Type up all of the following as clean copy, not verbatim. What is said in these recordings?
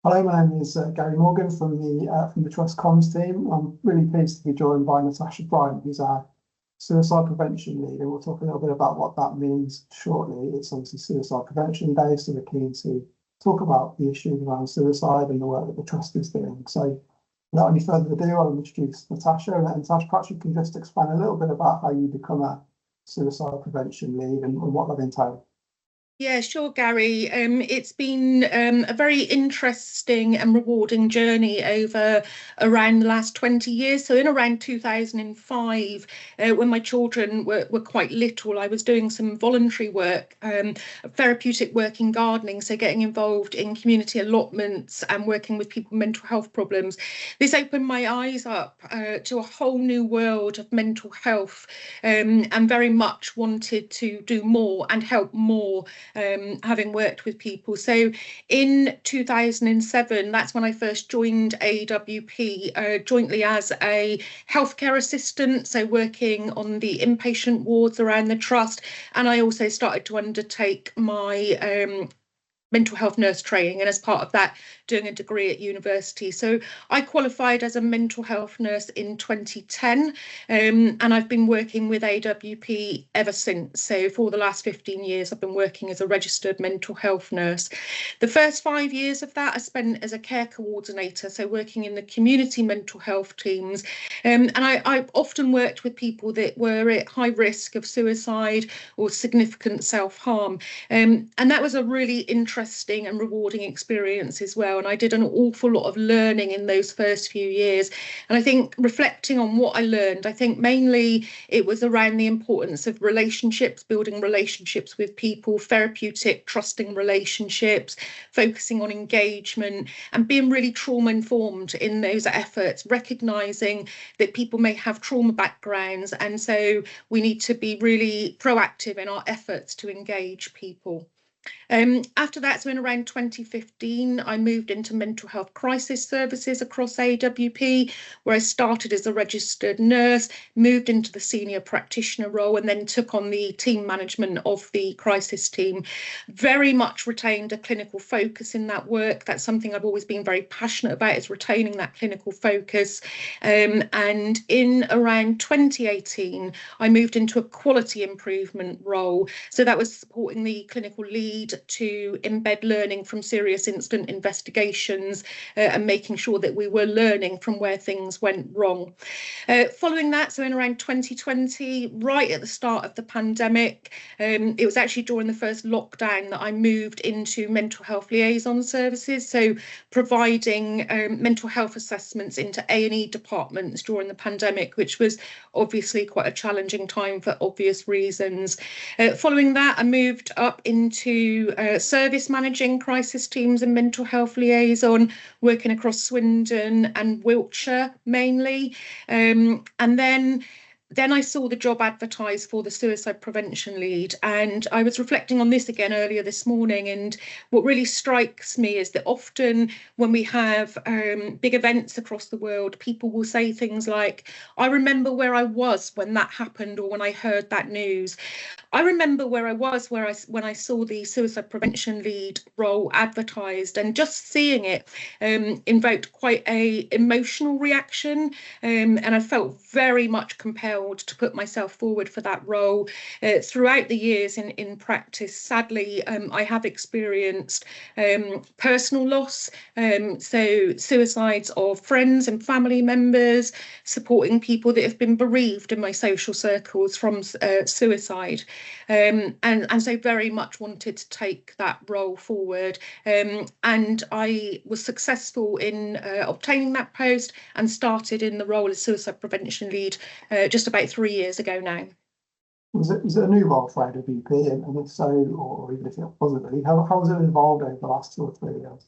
Hello, my name is Gary Morgan from the Trust Comms team. I'm really pleased to be joined by Natasha Bryant, who's our suicide prevention lead, and we'll talk a little bit about what that means shortly. It's obviously Suicide Prevention Day, so we're keen to talk about the issues around suicide and the work that the Trust is doing. So without any further ado, I'll introduce Natasha, and Natasha, perhaps you can just explain a little bit about how you become a suicide prevention lead and what that entails. Yeah, sure, Gary. It's been a very interesting and rewarding journey over around the last 20 years. So in around 2005, when my children were quite little, I was doing some voluntary work, therapeutic work in gardening, so getting involved in community allotments and working with people with mental health problems. This opened my eyes up to a whole new world of mental health, and very much wanted to do more and help more, having worked with people. So in 2007, that's when I first joined AWP, jointly as a healthcare assistant, so working on the inpatient wards around the trust. And I also started to undertake my mental health nurse training, and as part of that, doing a degree at university. So I qualified as a mental health nurse in 2010, and I've been working with AWP ever since. So for the last 15 years, I've been working as a registered mental health nurse. The first 5 years of that I spent as a care coordinator, so working in the community mental health teams. And I often worked with people that were at high risk of suicide or significant self-harm. And that was a really interesting and rewarding experience as well. And I did an awful lot of learning in those first few years. And I think reflecting on what I learned, I think mainly it was around the importance of relationships, building relationships with people, therapeutic, trusting relationships, focusing on engagement and being really trauma informed in those efforts, recognising that people may have trauma backgrounds. And so we need to be really proactive in our efforts to engage people. After that, so in around 2015, I moved into mental health crisis services across AWP, where I started as a registered nurse, moved into the senior practitioner role, and then took on the team management of the crisis team. Very much retained a clinical focus in that work. That's something I've always been very passionate about, is retaining that clinical focus. And in around 2018, I moved into a quality improvement role. So that was supporting the clinical lead to embed learning from serious incident investigations, and making sure that we were learning from where things went wrong. Following that, so in around 2020, right at the start of the pandemic, it was actually during the first lockdown that I moved into mental health liaison services, so providing mental health assessments into A&E departments during the pandemic, which was obviously quite a challenging time for obvious reasons. Following that, I moved up into service managing crisis teams and mental health liaison, working across Swindon and Wiltshire mainly. And then I saw the job advertised for the suicide prevention lead, and I was reflecting on this again earlier this morning. And what really strikes me is that often when we have big events across the world, people will say things like, I remember where I was when that happened, or when I heard that news. I remember where I was when I saw the suicide prevention lead role advertised, and just seeing it invoked quite a emotional reaction, and I felt very much compelled to put myself forward for that role. Throughout the years in practice, sadly, I have experienced personal loss, so suicides of friends and family members, supporting people that have been bereaved in my social circles from suicide. And so very much wanted to take that role forward. And I was successful in obtaining that post and started in the role as suicide prevention lead just about 3 years ago now. Was it a new role for AWP? And if so, or even if it wasn't really, how has it evolved over the last 2 or 3 years?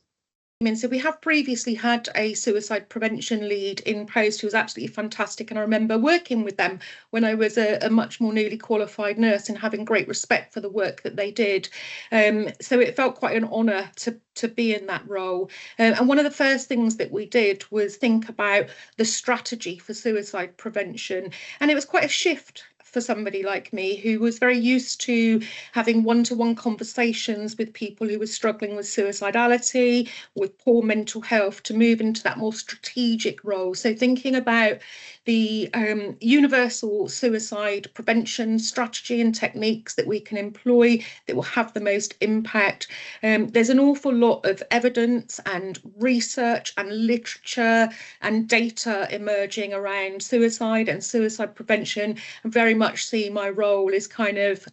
So we have previously had a suicide prevention lead in post who was absolutely fantastic, and I remember working with them when I was a much more newly qualified nurse and having great respect for the work that they did. So it felt quite an honour to be in that role. And one of the first things that we did was think about the strategy for suicide prevention, and it was quite a shift for somebody like me who was very used to having one-to-one conversations with people who were struggling with suicidality, with poor mental health, to move into that more strategic role. So thinking about the universal suicide prevention strategy and techniques that we can employ that will have the most impact. There's an awful lot of evidence and research and literature and data emerging around suicide and suicide prevention, and very much see my role as kind of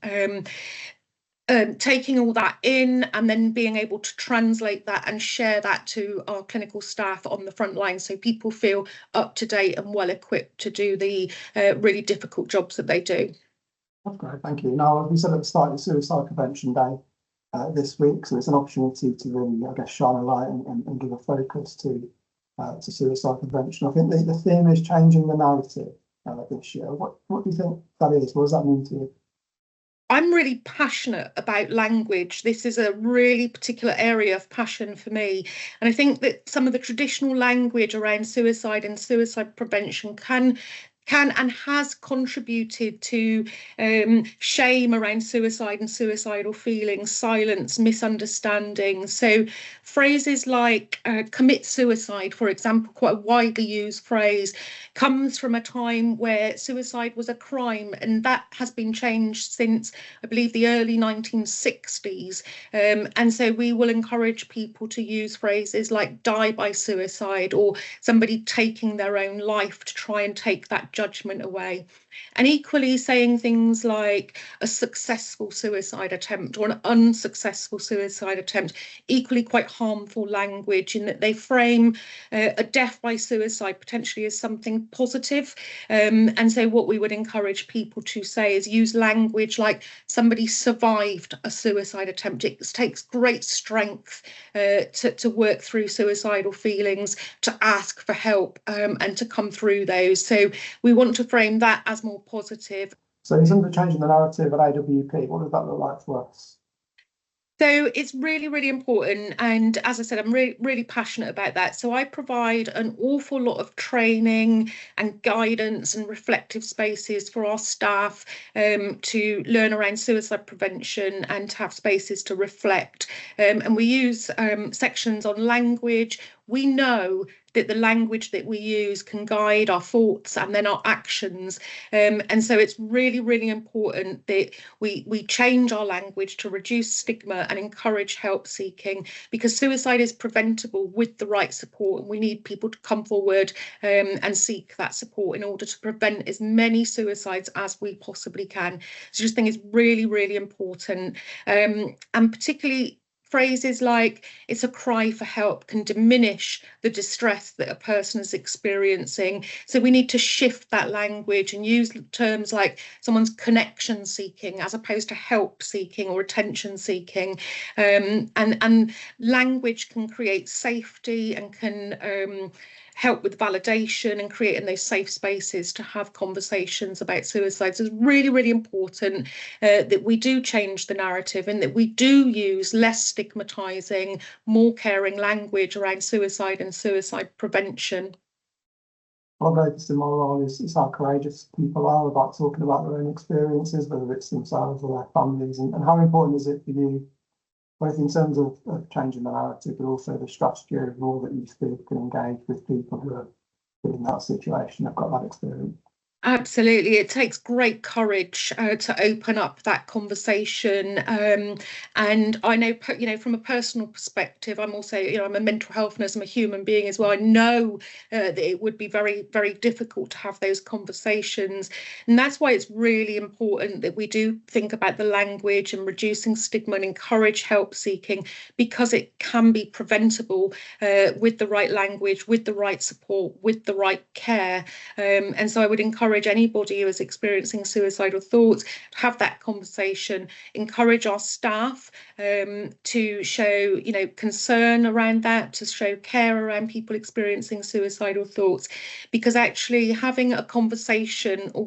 taking all that in and then being able to translate that and share that to our clinical staff on the front line, so people feel up to date and well equipped to do the really difficult jobs that they do. That's great, thank you. Now, we said at the start, it's Suicide Prevention Day this week, so it's an opportunity to really, I guess, shine a light and give a focus to suicide prevention. I think the theme is changing the narrative this year. What do you think that is? What does that mean to you? I'm really passionate about language. This is a really particular area of passion for me. And I think that some of the traditional language around suicide and suicide prevention can and has contributed to shame around suicide and suicidal feelings, silence, misunderstanding. So phrases like commit suicide, for example, quite a widely used phrase, comes from a time where suicide was a crime, and that has been changed since, I believe, the early 1960s. And so we will encourage people to use phrases like die by suicide, or somebody taking their own life, to try and take that judgment away. And equally saying things like a successful suicide attempt or an unsuccessful suicide attempt, equally quite harmful language in that they frame a death by suicide potentially as something positive. And so what we would encourage people to say is use language like somebody survived a suicide attempt. It takes great strength to work through suicidal feelings, to ask for help, and to come through those. So we want to frame that as more positive. So in terms of changing the narrative at AWP, what does that look like for us? So it's really, really important. And as I said, I'm really passionate about that. So I provide an awful lot of training and guidance and reflective spaces for our staff to learn around suicide prevention and to have spaces to reflect. And we use sections on language. We know that the language that we use can guide our thoughts and then our actions. And so it's really, really important that we change our language to reduce stigma and encourage help seeking, because suicide is preventable with the right support, and we need people to come forward and seek that support in order to prevent as many suicides as we possibly can. So I just think it's really, really important. And particularly phrases like it's a cry for help can diminish the distress that a person is experiencing. So we need to shift that language and use terms like someone's connection seeking as opposed to help seeking or attention seeking. And language can create safety and can help with validation and creating those safe spaces to have conversations about suicide. So it's really, really important that we do change the narrative and that we do use less stigmatizing, more caring language around suicide and suicide prevention. What I've noticed in my role is how courageous people are about talking about their own experiences, whether it's themselves or their families, and how important is it for you, both in terms of changing the narrative, but also the strategy overall that you feel can engage with people who are in that situation, have got that experience? Absolutely. It takes great courage to open up that conversation. And I know, from a personal perspective, I'm also, I'm a mental health nurse, I'm a human being as well. I know that it would be very, very difficult to have those conversations. And that's why it's really important that we do think about the language and reducing stigma and encourage help seeking, because it can be preventable with the right language, with the right support, with the right care. And so I would encourage anybody who is experiencing suicidal thoughts to have that conversation, encourage our staff to show concern around that, to show care around people experiencing suicidal thoughts, because actually having a conversation, or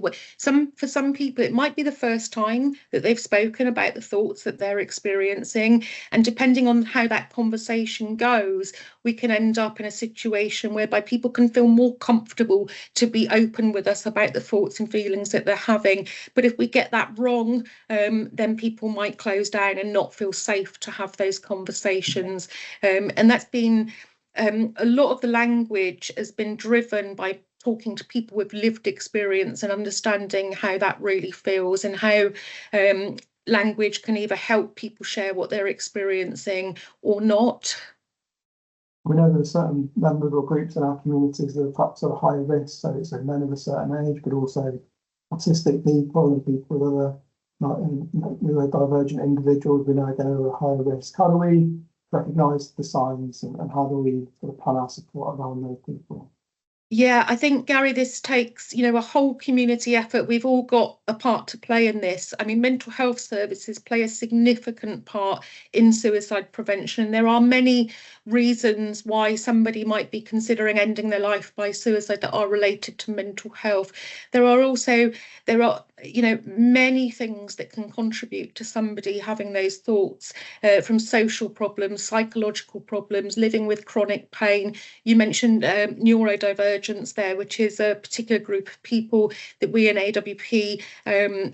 for some people it might be the first time that they've spoken about the thoughts that they're experiencing, and depending on how that conversation goes, we can end up in a situation whereby people can feel more comfortable to be open with us about the thoughts and feelings that they're having. But if we get that wrong, then people might close down and not feel safe to have those conversations. And that's been a lot of the language has been driven by talking to people with lived experience and understanding how that really feels, and how language can either help people share what they're experiencing or not. We know there are certain members or groups in our communities that are perhaps at a higher risk, so it's men of a certain age, but also autistic people and people that are not neurodivergent individuals. We know again are at a higher risk. How do we recognise the signs, and how do we sort of plan our support around those people? Yeah, I think, Gary, this takes, a whole community effort. We've all got a part to play in this. I mean, mental health services play a significant part in suicide prevention. There are many reasons why somebody might be considering ending their life by suicide that are related to mental health. There are many things that can contribute to somebody having those thoughts, from social problems, psychological problems, living with chronic pain. You mentioned neurodivergence there, which is a particular group of people that we in AWP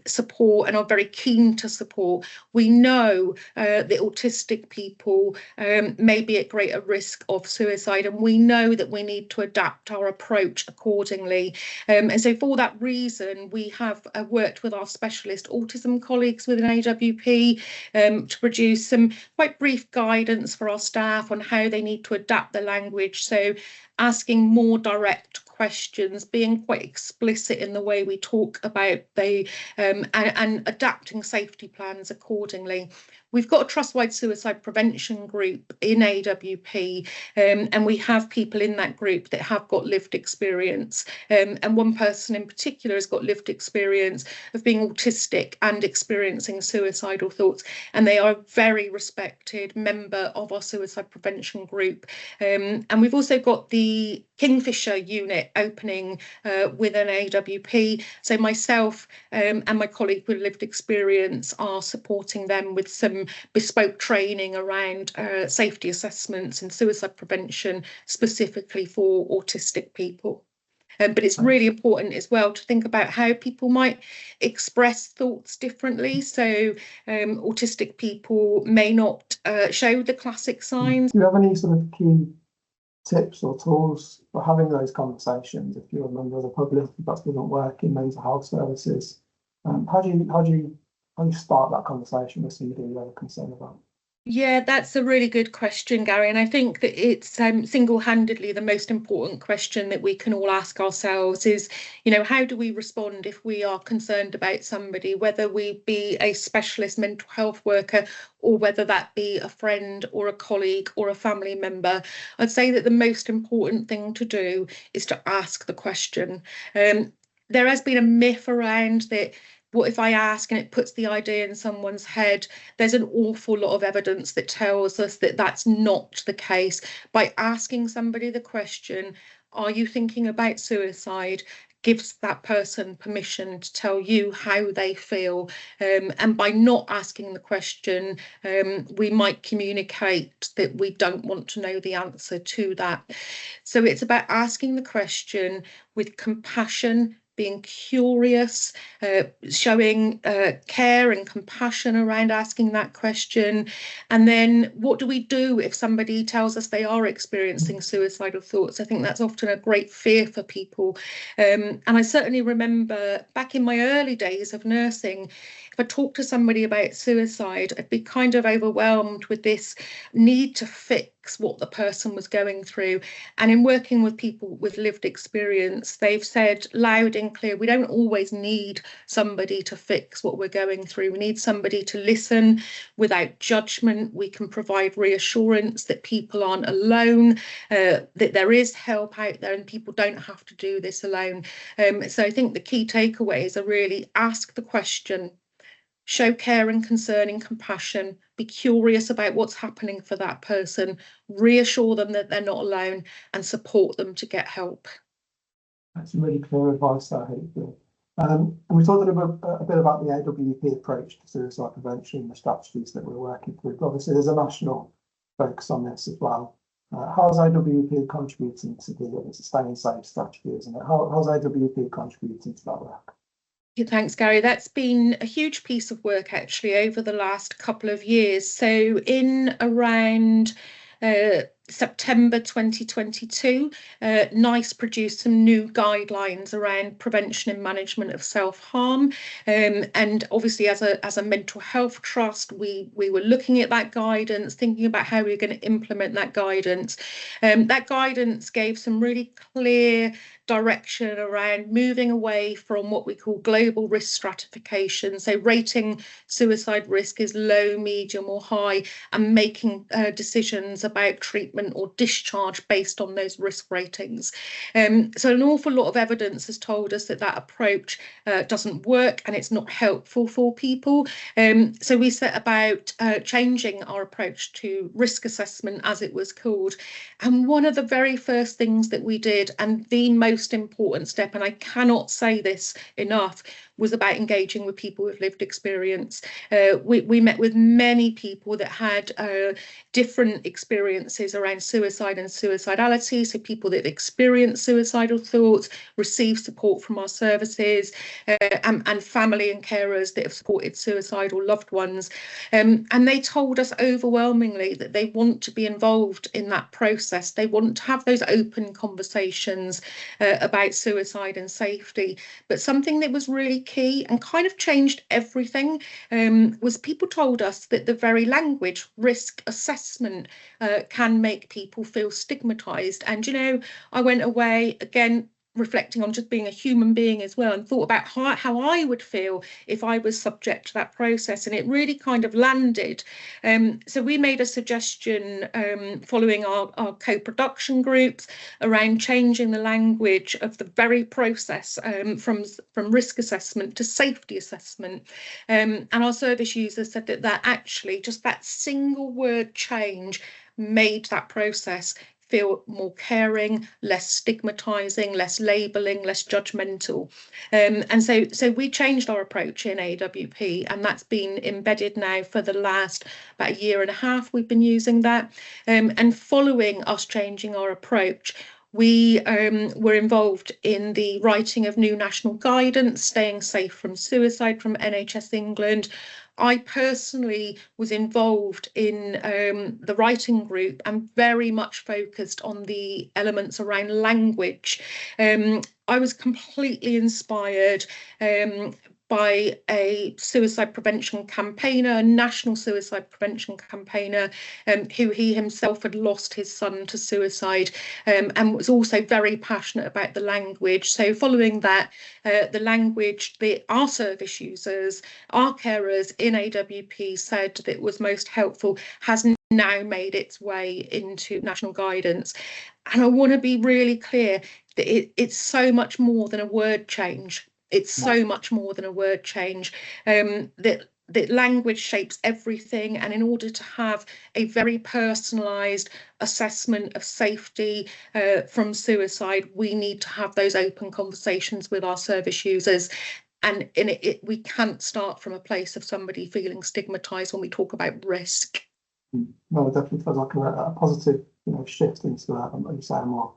support and are very keen to support. We know that autistic people may be at greater risk of suicide, and we know that we need to adapt our approach accordingly. And so for that reason, we have worked with our specialist autism colleagues within AWP to produce some quite brief guidance for our staff on how they need to adapt the language. So asking more direct questions, being quite explicit in the way we talk about and adapting safety plans accordingly. We've got a trust-wide suicide prevention group in AWP, and we have people in that group that have got lived experience. And one person in particular has got lived experience of being autistic and experiencing suicidal thoughts. And they are a very respected member of our suicide prevention group. And we've also got the Kingfisher unit opening within AWP. So myself and my colleague with lived experience are supporting them with some bespoke training around safety assessments and suicide prevention, specifically for autistic people. But it's really important as well to think about how people might express thoughts differently. So autistic people may not show the classic signs. Do you have any sort of key tips or tools for having those conversations if you're a member of the public that doesn't work in mental health services? How do you start that conversation with somebody you're concerned about? Yeah, that's a really good question, Gary. And I think that it's single-handedly the most important question that we can all ask ourselves is, how do we respond if we are concerned about somebody, whether we be a specialist mental health worker or whether that be a friend or a colleague or a family member? I'd say that the most important thing to do is to ask the question. There has been a myth around that, what if I ask and it puts the idea in someone's head? There's an awful lot of evidence that tells us that that's not the case. By asking somebody the question, are you thinking about suicide, gives that person permission to tell you how they feel. And by not asking the question, we might communicate that we don't want to know the answer to that. So it's about asking the question with compassion, being curious, showing care and compassion around asking that question. And then what do we do if somebody tells us they are experiencing suicidal thoughts? I think that's often a great fear for people. And I certainly remember back in my early days of nursing, if I talked to somebody about suicide, I'd be kind of overwhelmed with this need to fix what the person was going through. And in working with people with lived experience, they've said loud and clear, we don't always need somebody to fix what we're going through. We need somebody to listen without judgment. We can provide reassurance that people aren't alone, that there is help out there and people don't have to do this alone. So I think the key takeaways are really ask the question, show care and concern and compassion, be curious about what's happening for that person, reassure them that they're not alone, and support them to get help. That's really clear advice there, hopefully. And we talked a bit about the AWP approach to suicide prevention, the strategies that we're working through. Obviously, there's a national focus on this as well. How's AWP contributing to the Staying Safe strategy, isn't it? How's AWP contributing to that work? Thanks, Gary. That's been a huge piece of work actually over the last couple of years. So in around September 2022, NICE produced some new guidelines around prevention and management of self-harm. And obviously as a mental health trust, we were looking at that guidance, thinking about how we were going to implement that guidance. That guidance gave some really clear direction around moving away from what we call global risk stratification, so rating suicide risk as low, medium or high, and making decisions about treatment or discharge based on those risk ratings. So an awful lot of evidence has told us that that approach doesn't work and it's not helpful for people. So we set about changing our approach to risk assessment, as it was called. And one of the very first things that we did, and the most important step, and I cannot say this enough, was about engaging with people with lived experience. We met with many people that had different experiences around suicide and suicidality, so people that have experienced suicidal thoughts, received support from our services, and family and carers that have supported suicidal loved ones. And they told us overwhelmingly that they want to be involved in that process. They want to have those open conversations about suicide and safety. But something that was really key and kind of changed everything was people told us that the very language, risk assessment, can make people feel stigmatized. And, you know, I went away again, reflecting on just being a human being as well, and thought about how I would feel if I was subject to that process, and it really kind of landed. So we made a suggestion following our co-production groups around changing the language of the very process from risk assessment to safety assessment, and our service users said that actually just that single word change made that process feel more caring, less stigmatizing, less labeling, less judgmental. And so we changed our approach in AWP, and that's been embedded now for the last about a year and a half. We've been using that. And following us changing our approach, we were involved in the writing of new national guidance, Staying Safe from Suicide, from NHS England. I personally was involved in the writing group and very much focused on the elements around language. I was completely inspired by a suicide prevention campaigner, a national suicide prevention campaigner, who he himself had lost his son to suicide, and was also very passionate about the language. So following that, the language that our service users, our carers in AWP said that was most helpful has now made its way into national guidance. And I want to be really clear that it's so much more than a word change. It's so much more than a word change, that language shapes everything. And in order to have a very personalised assessment of safety from suicide, we need to have those open conversations with our service users. And we can't start from a place of somebody feeling stigmatised when we talk about risk. No, it definitely feels like a positive, shift into like you say, a more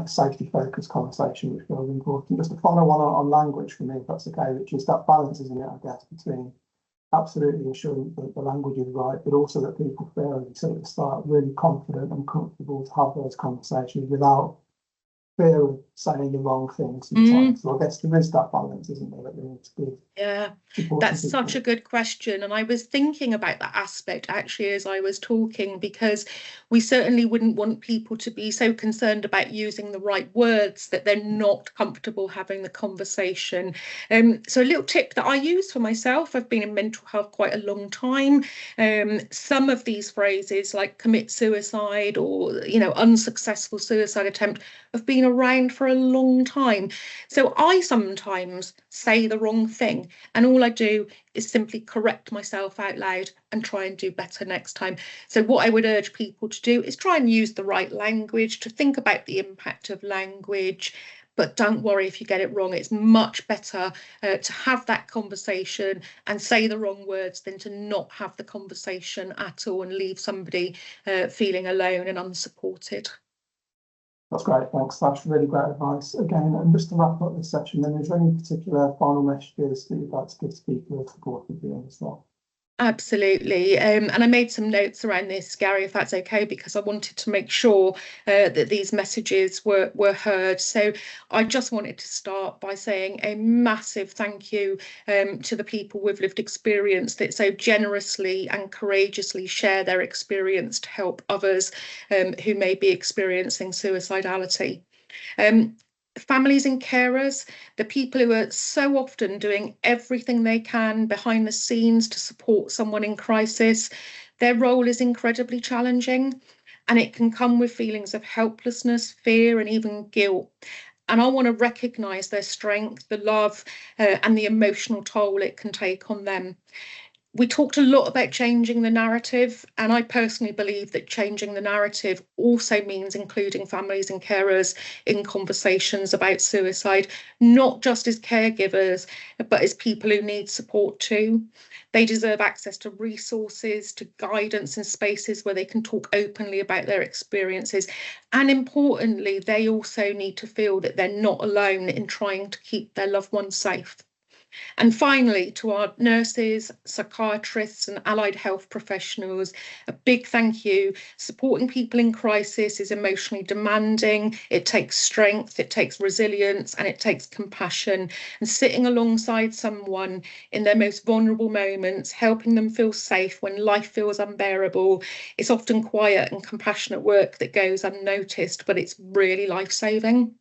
safety focused conversation, which feels important. Just a final one on language for me, if that's okay, which is that balance, isn't it, I guess, between absolutely ensuring that the language is right, but also that people feel, as you said at the start, really confident and comfortable to have those conversations without fear of saying the wrong thing sometimes. So I guess there is that balance, isn't there, that we need to give. Yeah, that's such a good question. And I was thinking about that aspect actually as I was talking, because we certainly wouldn't want people to be so concerned about using the right words that they're not comfortable having the conversation. So a little tip that I use for myself, I've been in mental health quite a long time. Some of these phrases like commit suicide or, unsuccessful suicide attempt have been around for a long time. So I sometimes say the wrong thing, and all I do is simply correct myself out loud and try and do better next time. So what I would urge people to do is try and use the right language, to think about the impact of language, But don't worry if you get it wrong. It's much better to have that conversation and say the wrong words than to not have the conversation at all and leave somebody feeling alone and unsupported. That's great, thanks. That's really great advice. Again, and just to wrap up this session, then is there any particular final messages that you'd like to give to people who have supported you as well? Absolutely. And I made some notes around this, Gary, if that's okay, because I wanted to make sure that these messages were heard. So I just wanted to start by saying a massive thank you to the people with lived experience that so generously and courageously share their experience to help others who may be experiencing suicidality. Families and carers, the people who are so often doing everything they can behind the scenes to support someone in crisis, their role is incredibly challenging, and it can come with feelings of helplessness, fear, and even guilt. And I want to recognise their strength, the love, and the emotional toll it can take on them. We talked a lot about changing the narrative, and I personally believe that changing the narrative also means including families and carers in conversations about suicide, not just as caregivers, but as people who need support too. They deserve access to resources, to guidance and spaces where they can talk openly about their experiences. And importantly, they also need to feel that they're not alone in trying to keep their loved ones safe. And finally, to our nurses, psychiatrists and allied health professionals, a big thank you. Supporting people in crisis is emotionally demanding. It takes strength, it takes resilience, and it takes compassion. And sitting alongside someone in their most vulnerable moments, helping them feel safe when life feels unbearable, it's often quiet and compassionate work that goes unnoticed, but it's really life-saving.